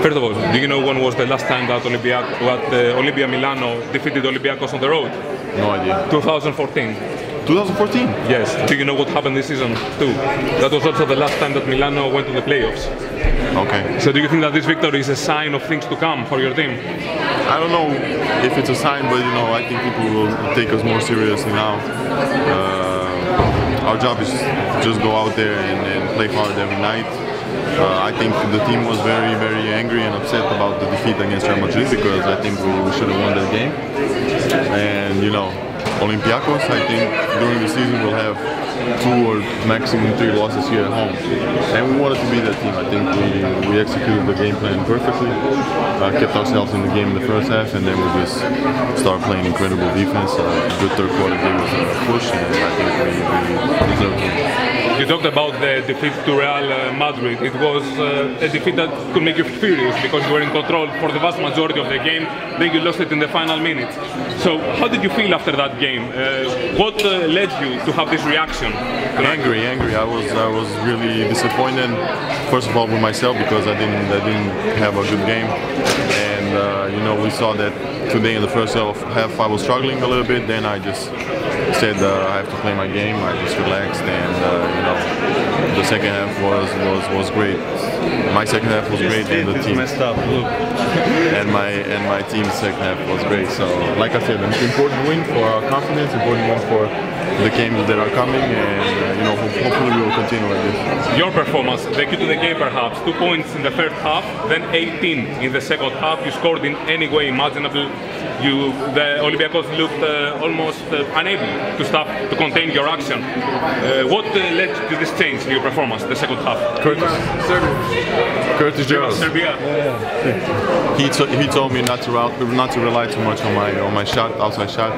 First of all, do you know when was the last time that Olympia Milano defeated Olympiacos on the road? No idea. 2014. 2014? Yes. Do you know what happened this season too? That was also the last time that Milano went to the playoffs. Okay. So do you think that this victory is a sign of things to come for your team? I don't know if it's a sign, but I think people will take us more seriously now. Our job is to just go out there and play hard every night. I think the team was very, very angry and upset about the defeat against Real Madrid because I think we should have won that game. And Olympiacos, I think during the season we'll have 2 or maximum 3 losses here at home. And we wanted to be that team. I think we executed the game plan perfectly, kept ourselves in the game in the first half, and then we just started playing incredible defense. Good third quarter gave us a push, and I think we deserved to win. You talked about the defeat to Real Madrid. It was a defeat that could make you furious because you were in control for the vast majority of the game. Then you lost it in the final minutes. So how did you feel after that game? What led you to have this reaction? Angry. I was really disappointed. First of all, with myself because I didn't have a good game, and we saw that today in the first half I was struggling a little bit. Then I just said I have to play my game. I just relaxed, and the second half was great. My second half was great, and the team messed up. Look. and my team's second half was great. So, like I said, an important win for our confidence, important win for the games that are coming, and hopefully we will continue like this. Your performance, the key to the game perhaps, 2 points in the first half, then 18 in the second half. You scored in any way imaginable. The Olympiacos looked almost unable to contain your action. What led to this change in your performance, the second half? Curtis Jones. Serbia. He told me not to rely too much on my shot, outside shot,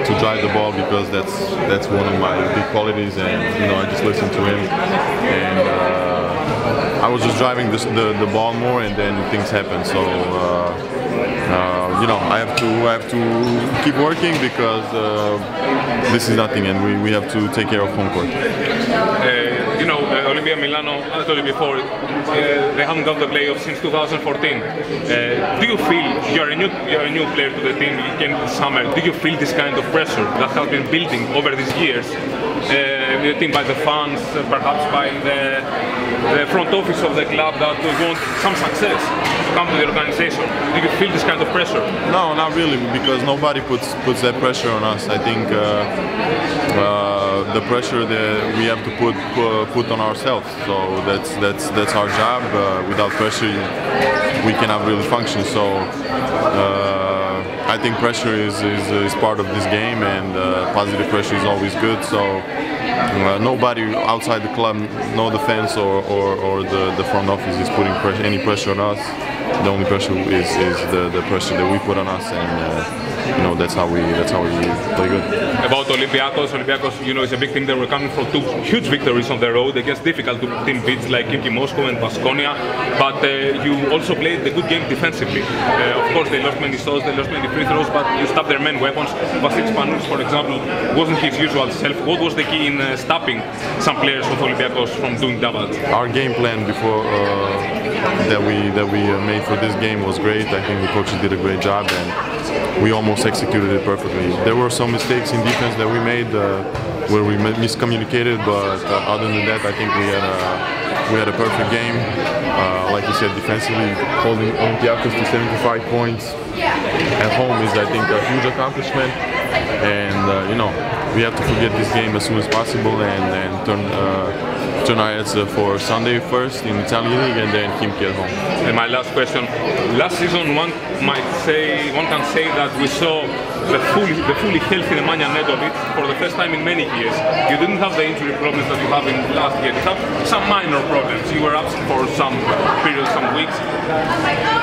to drive the ball because that's one of my big qualities, and I just listened to him, and I was just driving the ball more, and then things happen. So I have to keep working because this is nothing, and we have to take care of home court. Olympia Milano, I told you before, they haven't got the playoffs since 2014. Do you feel you're a new player to the team? You came this summer. Do you feel this kind of pressure that has been building over these years? The team by the fans, perhaps by the front office of the club that want some success to come to the organization. Do you feel this kind of pressure? No, not really, because nobody puts that pressure on us. I think the pressure that we have to put on ourselves. So that's our job. Without pressure, we cannot really function. So I think pressure is part of this game, and positive pressure is always good. So nobody outside the club, no the fans or the front office is putting any pressure on us. The only pressure is the pressure that we put on us, and that's how we play good. About Olympiacos, is a big team. They were coming from 2 huge victories on the road against difficult team beats like Kimki Moscow and Baskonia. But you also played the good game defensively. Of course, they lost many shots, they lost many free throws, but you stopped their main weapons. Vasilis Panoulis, for example, wasn't his usual self. What was the key in stopping some players of Olympiacos from doing doubles? Our game plan before that we made for this game was great. I think the coaches did a great job, and we almost executed it perfectly. There were some mistakes in defense that we made where we miscommunicated, but other than that, I think we had a perfect game. Like you said, defensively, holding Olympiacos to 75 points at home is, I think, a huge accomplishment. And we have to forget this game as soon as possible and turn our heads for Sunday first in Italian League, and then Kimki at home. And my last question: last season, one can say that we saw the fully healthy Nemanja Nedović for the first time in many years. You didn't have the injury problems that you have in last year. You have some minor problems. You were absent for some periods, some weeks.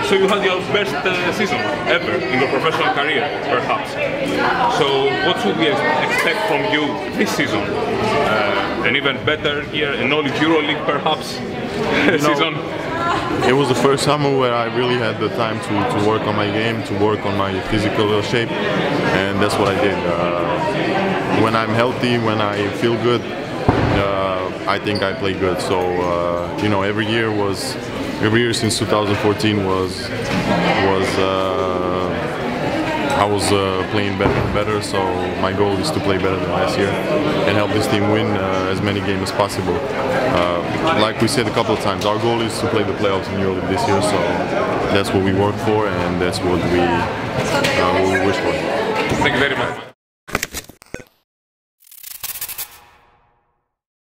So you had your best season ever in your professional career, perhaps. So what should we expect from you this season? An even better year, an all EuroLeague perhaps season? It was the first summer where I really had the time to work on my game, to work on my physical shape, and that's what I did. When I'm healthy, when I feel good, I think I play good. So every year was every year since 2014 I was playing better and better, so my goal is to play better than last year and help this team win as many games as possible. Like we said a couple of times, our goal is to play the playoffs in Euroleague this year, so that's what we work for and that's what we wish for. Thank you very much.